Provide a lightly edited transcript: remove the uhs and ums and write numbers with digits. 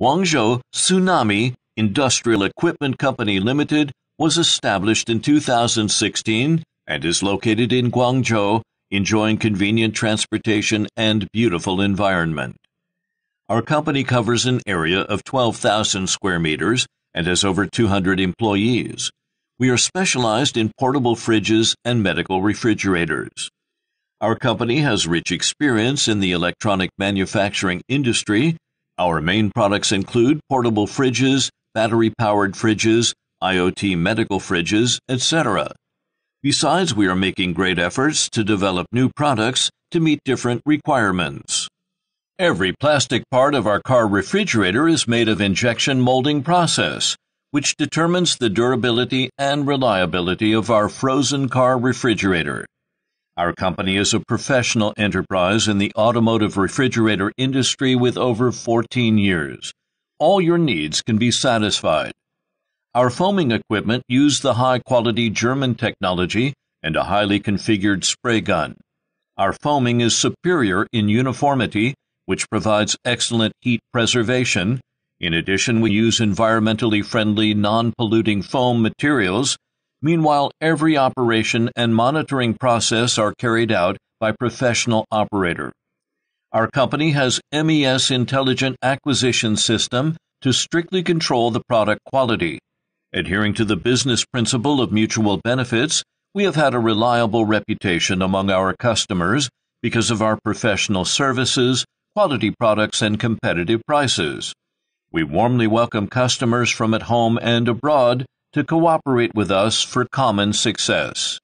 Guangzhou Tsunami Industrial Equipment Company Limited was established in 2016 and is located in Guangzhou, enjoying convenient transportation and beautiful environment. Our company covers an area of 12,000 square meters and has over 200 employees. We are specialized in portable fridges and medical refrigerators. Our company has rich experience in the electronic manufacturing industry. Our main products include portable fridges, battery-powered fridges, IoT medical fridges, etc. Besides, we are making great efforts to develop new products to meet different requirements. Every plastic part of our car refrigerator is made of injection molding process, which determines the durability and reliability of our frozen car refrigerator. Our company is a professional enterprise in the automotive refrigerator industry with over 14 years. All your needs can be satisfied. Our foaming equipment use the high-quality German technology and a highly configured spray gun. Our foaming is superior in uniformity, which provides excellent heat preservation. In addition, we use environmentally friendly, non-polluting foam materials. Meanwhile, every operation and monitoring process are carried out by professional operator. Our company has MES Intelligent Acquisition System to strictly control the product quality. Adhering to the business principle of mutual benefits, we have had a reliable reputation among our customers because of our professional services, quality products, and competitive prices. We warmly welcome customers from at home and abroad to cooperate with us for common success.